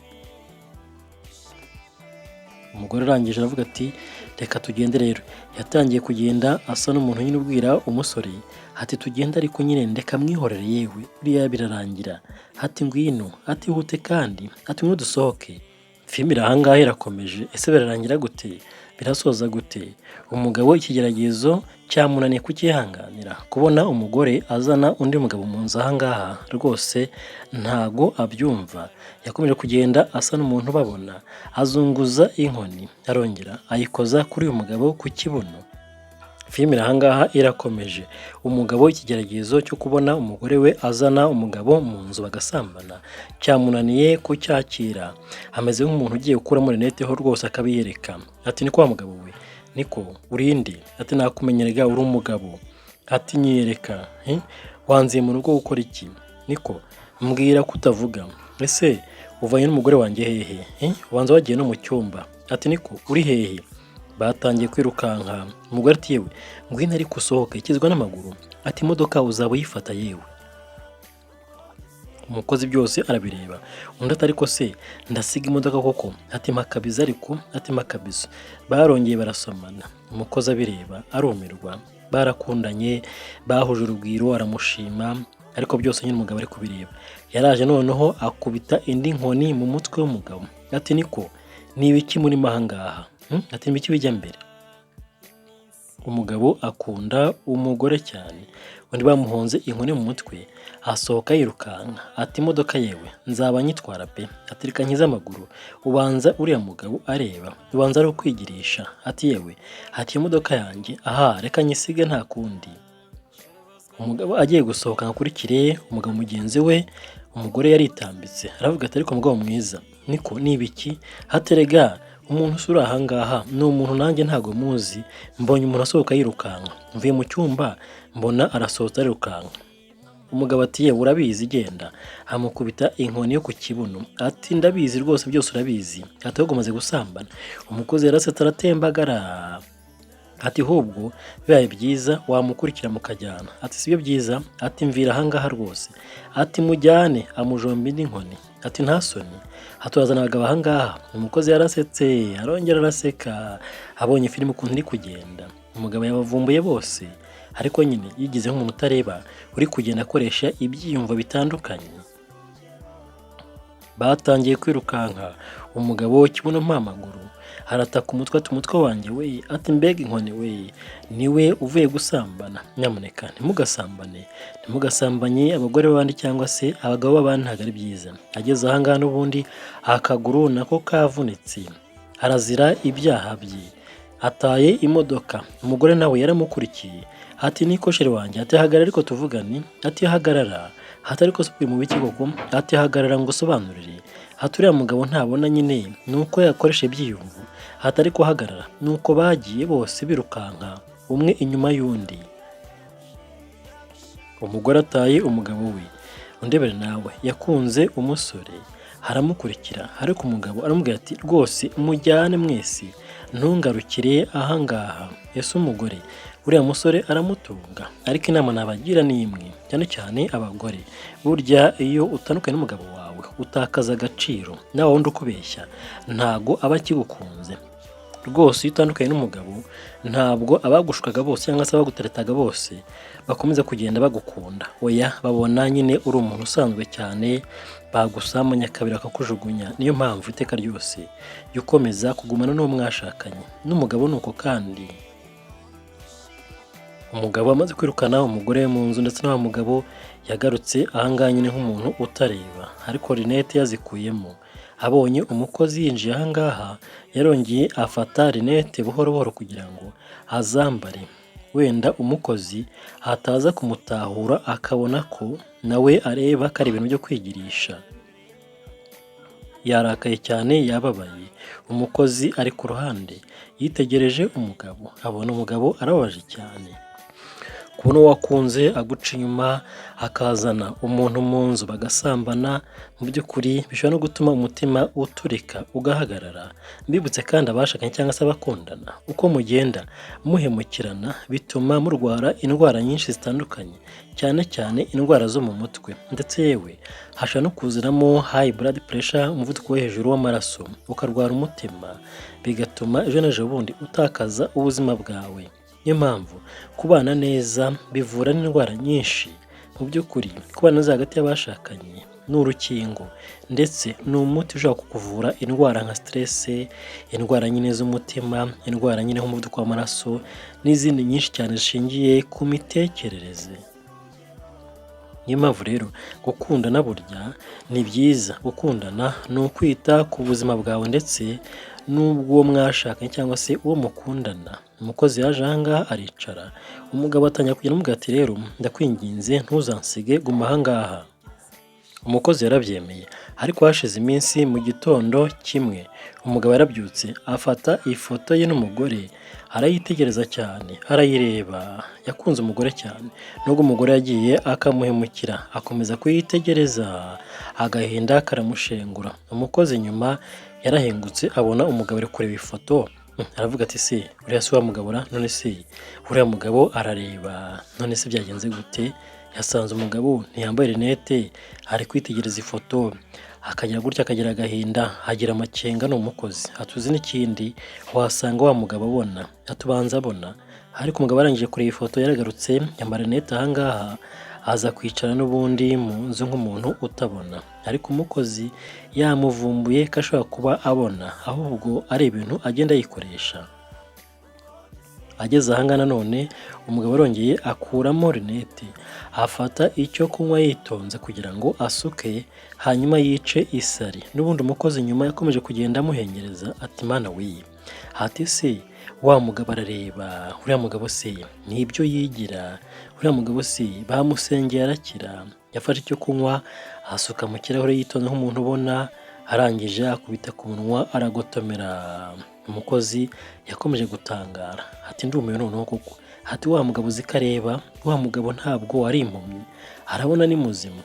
Umugore arangije aravuga ati reka tugende rero. Yatangiye kugenda asa n'umuntu nyine ubwira umusore, ati tugende ariko nyine ndeka mwihorere yewe buriya birarangira. Ati ngwino, ati hute kandi, ati ngwino dusohoke. Filime ahangaha irakomeje, ese birarangira gute, birasoza gute? Umugabo ikigeragezo cyamunaniye kukihanganira, kubona umugore azana undi mugabo mu nzu ahangaha rwose ntago abyumva. Yakomeje kugenda asa n'umuntu babona, azunguza inkoni arongera ayikoza kuri uyu mugabo ku kibuno. Filime ahangaha irakomeje, umugabo ikigeragezo cyo kubona umugore we azana umugabo mu nzu bagasambana cyamunaniye kucyakira, ameze nk'umuntu ugiye gukuramo rinete ho rwose akabiyereka. Ati niko wa mugabo we, niko urinde, ati nakumenyerega uri umugabo, ati nyereka, wanziye mu rugo gukora iki, niko mbwira kutavuga, ese uvanye n'umugore wanjye hehe, wanza wagiye no mu cyumba. Ati niko uri hehe. Batangiye kwirukanka. Umugore ati yewe ngwino ariko usohoke, ikizwa n'amaguru, ati imodoka uzaba uyifata yewe. Umukozi byose arabireba, undi ati ariko se ndasiga imodoka koko, ati makabiza ariko, ati makabiza. Barongeye barasomana, umukozi abireba arumirwa, barakundanye bahuje urugwiro, aramushima, ariko byose nyine umugabo ari kubireba. Yaraje noneho akubita indi nkoni mu mutwe w'umugabo. Ati niko ni ibiki muri mahangaha, ati nibiki bijya mbere. Umugabo akunda umugore cyane, undi bamuhonze inkoni mu mutwe asohoka yirukanka ati imodoka yewe nzaba nyitwara pe, ati reka nkize amaguru, ubanza uriya mugabo areba, ubanza ari ukwigirisha, ati yewe ati imodoka yanjye aha reka nyisige nta kundi. Umugabo agiye gusohoka akurikire umugabo mugenzi we, umugore yaritambitse aravuga ati ariko mugabo mwiza niko ni ibiki, haterega umuntu usura aha ngaha ni umuntu nanjye ntago muzi, mbonye umuntu asohoka yirukanka, mvuye mu cyumba mbona arasohotse arirukanka. Umugabo ati yewe urabizi genda, amukubita inkoni yo ku kibuno ati ndabizi rwose byose urabizi, ati ahubwo umaze gusambana. Umukozi yarasetse aratembagara ati hubwo bibaye byiza wamukurikira mukajyana, ati sibyo byiza, ati mvira ahangaha rwose, ati mujyane amujomba indi nkoni, ati nta soni, haturazana abagabo ahangaha. Umukozi yarasetse arongera araseka, abonye filime ukuntu iri kugenda, umugabo yabavumbuye bose, ariko nyine yigize nk'umuntu utareba uri kugenda akoresha ibyiyumvo bitandukanye. Batangiye kwirukanka, umugabo kibuno mpamaguru harataka umutwe ati umutwe wanjye we, ati mbega inkoni we, niwe uvuye gusambana, nyamuneka ntimugasambane, ntimugasambanye abagore b'abandi cyangwa se abagabo b'abandi, ntabwo ari byiza. Ageze ahangaha n'ubundi akaguru nako kavunitse, arazira ibyaha bye, ataye imodoka, umugore nawe yaramukurikiye ati niko shere wanjye, ati hagarara ariko tuvugane, ati hagarara, ati ariko supuye mu biki koko, ati hagarara ngo usobanurire, ati uriya mugabo ntabona nyine nuko yakoresha ibyiyumvo, ati ariko hagarara. Nuko bagiye bose birukanka umwe inyuma y'undi, umugore ataye umugabo we, undebere nawe yakunze umusore haramukurikira, ariko umugabo aramubwira ati rwose mujyane mwese ntungarukire ahangaha. Ese umugore uriya musore aramutunga, ariko inama nabagira ni imwe, cyane cyane abagore, burya iyo utandukanye n'umugabo wawe utakaza agaciro, nawe wundi ukubeshya ntago aba akigukunze rwose. Iyo utandukanye n'umugabo ntabwo abagushukaga bose cyangwa se abaguteretaga bose bakomeza kugenda bagukunda, oya babona nyine uri umuntu usanzwe cyane, bagusamanya kabiri akakujugunya. Niyo mpamvu iteka ryose jya ukomeza kugumana n'uwo mwashakanye, n'umugabo nuko kandi. Umugabo amaze kwirukana umugore we mu nzu ndetse n'uwo mugabo yagarutse ahangaha nyine nk'umuntu utareba, ariko rinete yazikuyemo. Abonye umukozi yinjiye ahangaha yarongeye afata rinete buhoro buhoro kugira ngo azambare, wenda umukozi ataza kumutahura akabona ko nawe areba ko ari ibintu byo kwigirisha. Yarakaye cyane yababaye, umukozi ari ku ruhande yitegereje umugabo, abona umugabo arababaje cyane. Kubona wakunze aguca inyuma akazana umuntu mu nzu bagasambana, mu by'ukuri bishobora no gutuma umutima uturika ugahagarara. Mbibutse kandi abashakanye cyangwa se abakundana, uko mugenda muhemukirana bituma murwara indwara nyinshi zitandukanye, cyane cyane indwara zo mu mutwe, ndetse yewe hashobora no kuziramo high blood pressure, umuvuduko wo hejuru w'amaraso, ukarwara umutima, bigatuma ejo n'ejo bundi utakaza ubuzima bwawe. Niyo mpamvu kubana neza bivura n'indwara nyinshi. Mu by'ukuri kubana neza hagati y'abashakanye ni urukingo, ndetse ni umuti ushobora kukuvura indwara nka stress, indwara nyine z'umutima, indwara nyine nk'umuvuduko w'amaraso, n'izindi nyinshi cyane zishingiye ku mitekerereze. Niyo mpamvu rero gukundana burya ni byiza. Gukundana ni ukwita ku buzima bwawe ndetse n'ubwo mwashakanye cyangwa se uwo mukundana. Umukozi yaje ahangaha aricara, umugabo atangira kugenda amubwira ati rero ndakwinginze ntuzansige, guma ahangaha. Umukozi yarabyemeye, ariko hashize iminsi mu gitondo kimwe umugabo yarabyutse afata ifoto ye n'umugore arayitegereza cyane, arayireba. Yakunze umugore cyane, nubwo umugore yagiye akamuhemukira akomeza kuyitegereza, agahinda karamushengura. Umukozi nyuma yarahengutse abona umugabo ari kureba ifoto, aravuga ati se uriya si wa mugabo ra, none se uriya mugabo arareba, none se byagenze gute? Yasanze umugabo ntiyambaye rinete ari kwitegereza ifoto, akagira gutya akagira agahinda, agira amakenga. Ni umukozi atuzi n'ikindi wasanga wa mugabo abona, atubanza abona. Ariko umugabo arangije kureba ifoto yaragarutse yambara rinete ahangaha, aza kwicara n'ubundi mu nzu nk'umuntu utabona. Ariko umukozi yamuvumbuye ko ashobora kuba abona, ahubwo ari ibintu agenda yikoresha. Ageze aha ngaha nanone umugabo arongeye akuramo rinete, afata icyo kunywa yitonze kugira ngo asuke hanyuma yice isari. N'ubundi umukozi nyuma yakomeje kugenda amuhengereza ati mana we, hati se wa mugabo arareba, uriya mugabo se ni ibyo yigira, uriya mugabo se bamusengeye arakira. Yafashe icyo kunywa asuka mu kirahure yitonze nk'umuntu ubona, arangije akubita ku munwa aragotomera. Umukozi yakomeje gutangara ati ndumiwe noneho kuko, ati wa mugabo uzi ko areba, wa mugabo ntabwo ari impumyi, arabona ni muzima.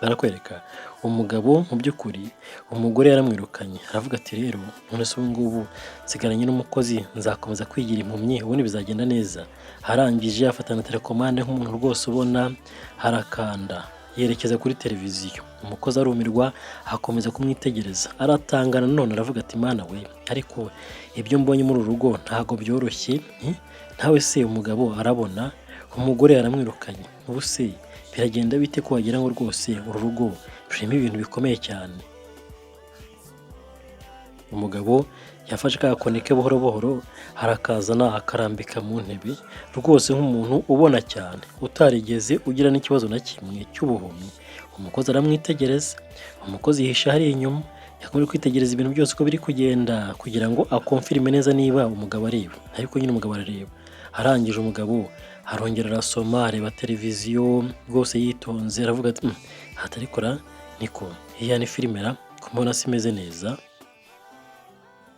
Barakwereka umugabo mu by'ukuri umugore yaramwirukanye, aravuga ati rero none se ubu ngubu nsigaranye n'umukozi, nzakomeza kwigira impumyi ubundi bizagenda neza. Arangije afata na telekomande nk'umuntu rwose ubona, harakanda yerekeza kuri televiziyo. Umukozi arumirwa akomeza kumwitegereza, aratangana none aravuga ati mana we, ariko ibyo mbonye muri uru rugo ntago byoroshye. Nawe se umugabo arabona, umugore yaramwirukanye, ubu se biragenda bite ko wagira ngo rwose uru rugo rurimo ibintu bikomeye cyane. Umugabo yafashe ka gakoni ke buhoro buhoro, harakazana akarambika mu ntebe rwose nk'umuntu ubona cyane, utarigeze ugira n'ikibazo na kimwe cy'ubuhumyi. Umukozi aramwitegereza, umukozi yihisha hariya inyuma, yakomeje kwitegereza ibintu byose uko biri kugenda kugira ngo akonfirime neza niba umugabo areba, ariko nyine umugabo arareba. Arangije umugabo arongera arasoma, areba televiziyo rwose yitonze, aravuga ati hatarikora niko iya ni filime kumubona simeze neza.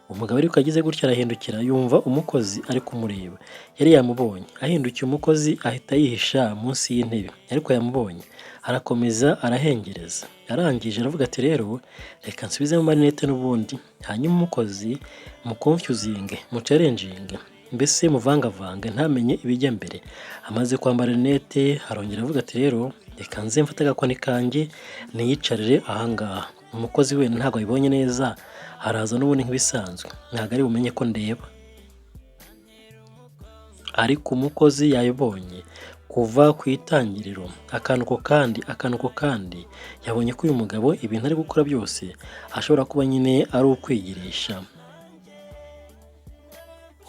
Umugabo ariko agize gutya arahindukira, yumva umukozi ari kumureba. Yari yamubonye, ahindukiye umukozi ahita yihisha munsi y'intebe, ariko yamubonye arakomeza arahengereza. Arangije aravuga ati rero reka nsubizemo marinete n'ubundi, hanyuma umukozi mukonfyuzinge, mucarenjinge, mbese muvangavange ntamenye ibijya mbere. Amaze kwambara rinete arongera avuga ati rero reka nze mfate agakoni kanjye niyicarire ahangaha. Umukozi we ntabwo abibonye neza, araza n'ubundi nk'ibisanzwe, ntabwo ari bumenye ko ndeba. Ariko umukozi yayibonye kuva ku itangiriro, akantu ko kandi yabonye ko uyu mugabo ibintu ari gukora byose ashobora kuba nyine ari ukwigirisha.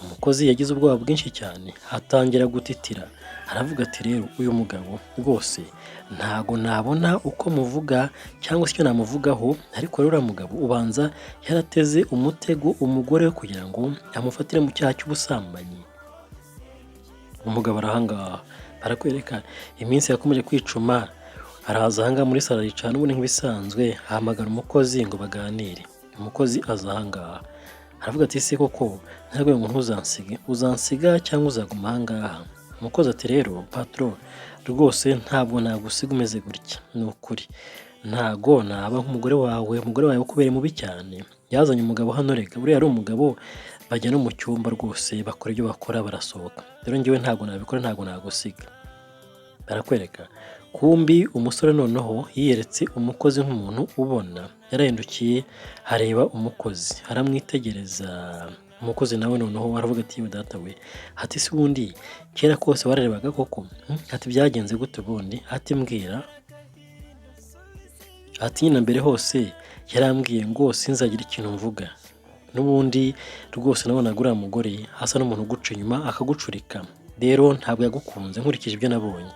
Umukozi yagize ubwoba bwinshi cyane, atangira gutitira, aravuga ati rero uyu mugabo rwose ntago nabona uko muvuga cyangwa se icyo namuvugaho, ariko rero uriya mugabo ubanza yarateze umutego umugore we kugira ngo amufatire mu cyaha cy'ubusambanyi. Umugabo arahangaha, barakwereka iminsi yakomeje kwicuma, araza ahangaha muri salo aricara n'ubundi nk'ibisanzwe, ahamagara umukozi ngo baganire. Umukozi aza ahangaha aravuga ati ese koko ntabwo ngo ntuzansige, uzansiga cyangwa uzaguma ahangaha? Umukozi ati rero patron rwose ntabwo nagusiga umeze gutya, ni ukuri ntago naba nk'umugore wawe, umugore wawe ukubera mubi cyane. Yazanye umugabo hano, reka buriya ari umugabo bajya no mu cyumba rwose bakora ibyo bakora barasohoka, rero njyewe ntabwo nabikora, ntabwo nagusiga. Barakwereka kumbi umusore noneho yiyeretse umukozi nk'umuntu ubona, yarahindukiye areba umukozi aramwitegereza. Umukozi nawe noneho aravuga ati yewe data we, ati se ubundi kera kose wararebaga koko? Ati byagenze gute ubundi? Ati mbwira. Ati nyina mbere hose yarambwiye ngo sinzagira ikintu mvuga, n'ubundi rwose nabonaga uriya mugore asa n'umuntu uguca inyuma akagucurika. Rero ntabwo yagukunze, nkurikije ibyo nabonye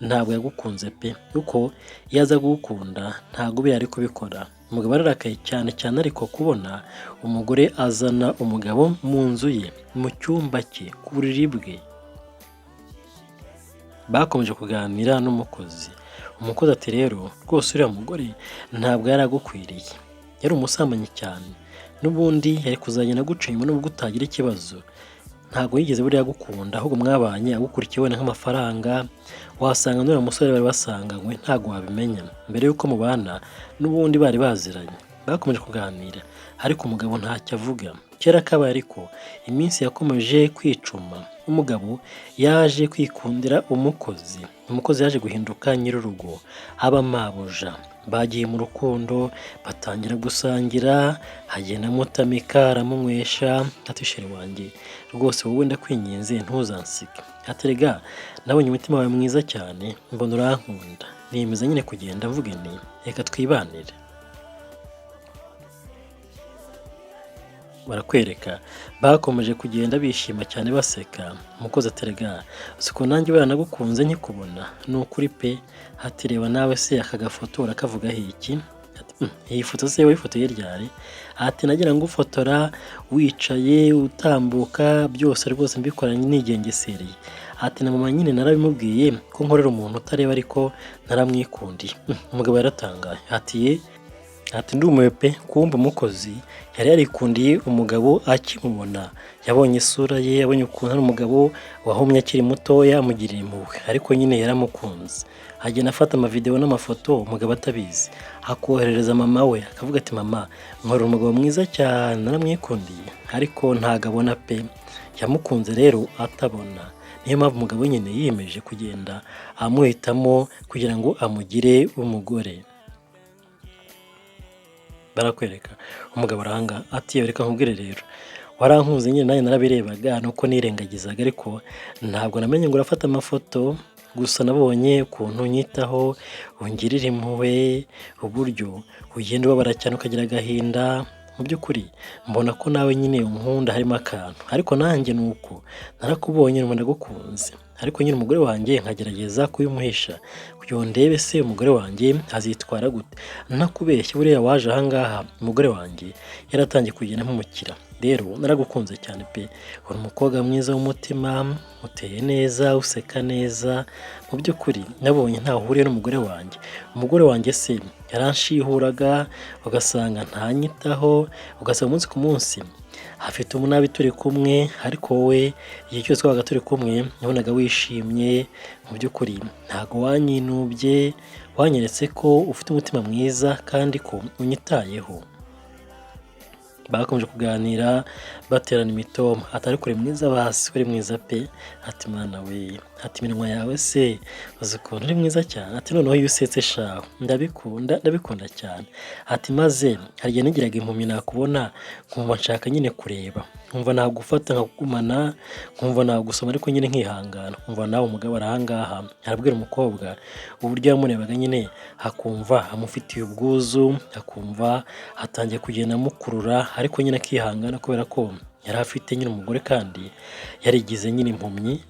ntabwo yagukunze pe, kuko iyo aza kugukunda ntabwo uba yari kubikora. Umugabo ararakaye cyane cyane, ariko kubona umugore azana umugabo mu nzu ye, mu cyumba cye, ku buriri bwe. Bakomeje kuganira n'umukozi. Umukozi ati rero rwose uriya mugore ntabwo yari agukwiriye, yari umusambanyi cyane, n'ubundi yari kuzagenda aguca inyuma nubwo utagira ikibazo. Ntabwo yigeze buriya agukunda, ahubwo mwabanye agukurikiye wenda nk'amafaranga. Wasanga n'uriya musore bari basanganywe ntabwo wabimenya mbere y'uko mubana, n'ubundi bari baziranye. Bakomeje kuganira ariko umugabo ntacyo avuga. Kera kabaye ariko iminsi yakomeje kwicuma, umugabo yaje kwikundira umukozi. Umukozi yaje guhinduka nyir'urugo, aba mabuja. Bagiye mu rukundo batangira gusangira, hagenda mutamika aramunywesha. Ati sheri wanjye rwose wowe ndakwinginze ntuzansige. Ati rega nabonye umutima wawe mwiza cyane, mbona urankunda, niyemeza nyine kugenda mvuge nti reka twibanire. barakwereka. Bakomeje kugenda bishima cyane baseka. Umukozi ati erega siko nanjye baranagukunze nkikubona, ni ukuri pe. Ati reba nawe se aka gafoto urakavugaho iki? Iyi foto se wayifotoye ryari? Ati nagira ngo ufotora wicaye utambuka byose rwose mbikoranye nigengesereye. Ati na mama nyine narabimubwiye ko nkorera umuntu utareba ariko naramwikundiye. Umugabo yaratangaye. Ati ndumiwe pe, kumbe umukozi yari yarikundiye umugabo akimubona. Yabonye isura ye, yabonye ukuntu ari umugabo wahumye akiri mutoya amugirira impuhwe, ariko nyine yaramukunze. Agenda afata amavideo n'amafoto umugabo atabizi, akoherereza mama we akavuga ati mama nkorera umugabo mwiza cyane naramwikundiye, ariko ntago abona pe. Yamukunze rero atabona, niyo mpamvu umugabo nyine yiyemeje kugenda amuhitamo kugira ngo amugire umugore. Barakwereka. Umugabo aranga ati reka nkubwire rero, warankunze nyine nanjye narabirebaga nuko nirengagizaga, ariko ntabwo namenye ngo urafata amafoto, gusa nabonye ukuntu unyitaho, ungirira impuhwe, uburyo ugenda ubabara cyane ukagira agahinda. Mu by'ukuri mbona ko nawe nyine unkunda harimo akantu, ariko nanjye nuko narakubonye numva ndagukunze, ariko nyine umugore wanjye nkagerageza kubimuhisha kugira ngo ndebe se umugore wanjye azitwara gute. Nakubeshye buriya waje ahangaha umugore wanjye yaratangiye kugenda mpumukira. Rero naragukunze cyane pe, uri umukobwa mwiza w'umutima, uteye neza, useka neza. Mu by'ukuri nabonye ntaho uhuriye n'umugore wanjye. Umugore wanjye se yaranshihuraga, ugasanga ntanyitaho, ugasanga umunsi ku munsi afite umunabi turi kumwe, ariko wowe igihe cyose twabaga turi kumwe nabonaga wishimye. Mu by'ukuri ntago wanyinubye, wanyeretse ko ufite umutima mwiza kandi ko unyitayeho. Bakomeje kuganira baterana imitoma. Ati ariko uri mwiza basi, uri mwiza pe. Ati mwana we, ati iminwa yawe se uzi ukuntu uri mwiza cyane. Ati noneho iyo usetse shaho ndabikunda cyane. Ati maze hari igihe nigiraga impumyi nakubona nkumva nshaka nyine kureba, nkumva nagufata nkakugumana, nkumva nagusoma, ariko nyine nkihangana. Nkumva nawe umugabo arahangaha arabwira umukobwa uburyo yamurebaga nyine akumva amufitiye ubwuzu, akumva atangiye kugenda amukurura, ariko nyine akihangana kubera ko yari afite nyine umugore kandi yarigize nyine impumyi.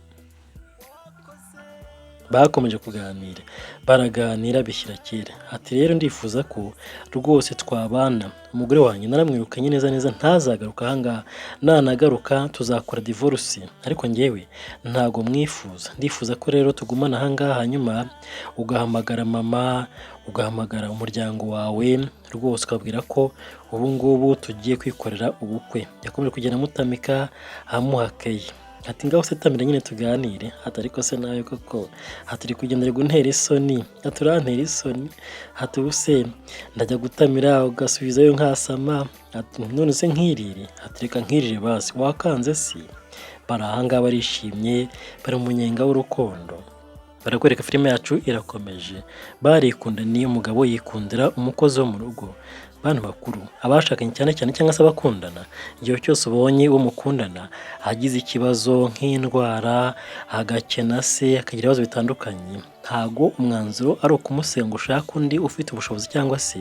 Bakomeje kuganira, baraganira bishyira kera. Ati rero ndifuza ko rwose twabana, umugore wanjye naramwirukanye neza ntazagaruka ahangaha, nanagaruka tuzakora divorce, ariko njyewe ntago mwifuza. Ndifuza ko rero tugumana ahangaha, hanyuma ugahamagara mama, ugahamagara umuryango wawe rwose ukabwira ko ubu ngubu tugiye kwikorera ubukwe. Yakomeje kugenda amutamika amuhakeye. Ati ngaho se tamira nyine tuganire. Ati ariko se nawe koko, ati uri kugendera guntera isoni. Ati urantera isoni. Ati ubuse ndajya gutamira ugasubizayo nkasama. Ati none se nkirire. Ati reka nkirire basi, wakanze si. Barahanga barishimye, bari mu munyenga w'urukundo. Barakwereka filime yacu irakomeje. Barikundaniye, umugabo yikundira umukozi wo mu rugo. Bantu bakuru, abashakanye cyane cyangwa se abakundana, igihe cyose ubonye uwo mukundana agize ikibazo nk'indwara, agakena se, akagira ibibazo bitandukanye, ntago umwanzuro ari ukumusenga ushaka undi ufite ubushobozi cyangwa se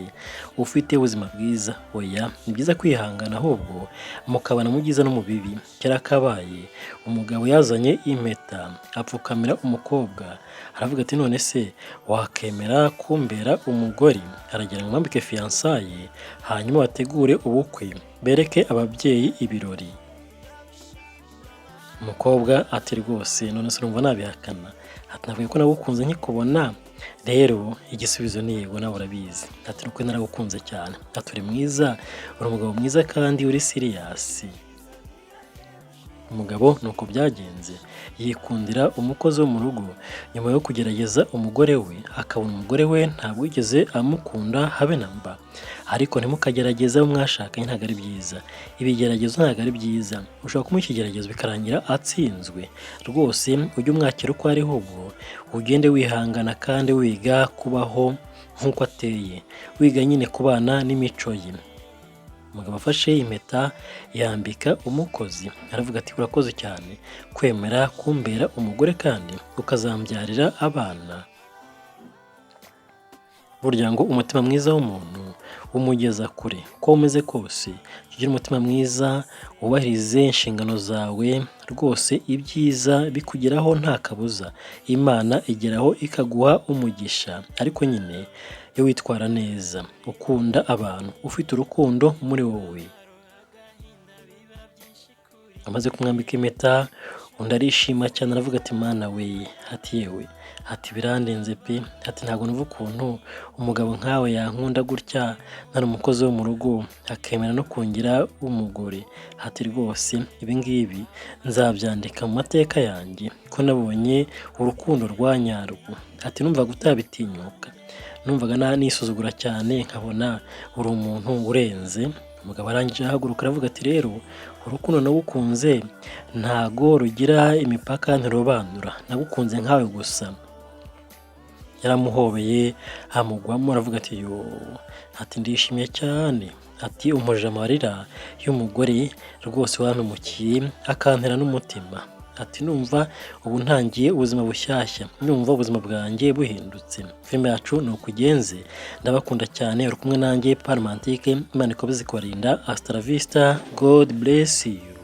ufite ubuzima bwiza. Oya, ni byiza kwihangana, ahubwo mukabana mu byiza no mu bibi. Kera kabaye umugabo yazanye impeta apfukamira umukobwa, aravuga ati none se wakemera kumbera umugore? Aragira ngo mwambike fiançailles, hanyuma bategure ubukwe, bereke ababyeyi ibirori. Umukobwa ati rwose none se urumva nabihakana? Ati navuye ko nagukunze nkikubona, rero igisubizo ni yego, nawe urabizi. Ati nuko naragukunze cyane. Ati uri mwiza, uri umugabo mwiza kandi uri serious. Umugabo nuko byagenze, yikundira umukozi wo mu rugo. Nyuma yo kugerageza umugore we, akabona umugore we ntabwo yigeze amukunda habe namba. Ariko ntimukagerageza abo mwashakanye, ntabwo ari byiza. Ibigeragezo ntabwo ari byiza. Ushobora kumuha ikigeragezo bikarangira atsinzwe. Rwose ujye umwakira uko ari ahubwo ugende wihangana kandi wiga kubaho nk'uko ateye, wiga nyine kubana n'imico ye. Umugabo afashe impeta yambika umukozi, aravuga ati urakoze cyane kwemera kumbera umugore kandi ukazambyarira abana. burya ngo umutima mwiza w'umuntu umugeza kure, uko umeze kose ugire umutima mwiza, wubahirize inshingano zawe rwose ibyiza bikugeraho nta kabuza, Imana igeraho ikaguha umugisha, ariko nyine iyo witwara neza ukunda abantu ufite urukundo muri wowe. Amaze kumwambika impeta undi arishima cyane aravuga ati Mana we, ati yewe, ati birandenze pe, ati ntabwo numva ukuntu umugabo nkawe yankunda gutya, nari umukozi wo mu rugo akemera no kungira umugore, ati rwose ibi ngibi nzabyandika mu mateka yanjye ko nabonye urukundo rwa nyarwo, ati numvaga utabitinyuka, numvaga nisuzugura cyane nkabona uri umuntu urenze. Umugabo arangije ahaguruka aravuga ati rero urukundo nagukunze ntago rugira imipaka ntirobanura, nagukunze nkawe gusa. Yaramuhobeye amugwamo aravuga ati yo, ati ndishimye cyane, ati umujije amarira y'umugore rwose wampemukiye akantera n'umutima, ati numva ubu ntangiye ubuzima bushyashya, numva ubuzima bwanjye buhindutse. Filime yacu ni ukugenze, ndabakunda cyane, uri kumwe nanjye Parmantike, Imana ikomeze kubarinda, hasta la vista, God bless you.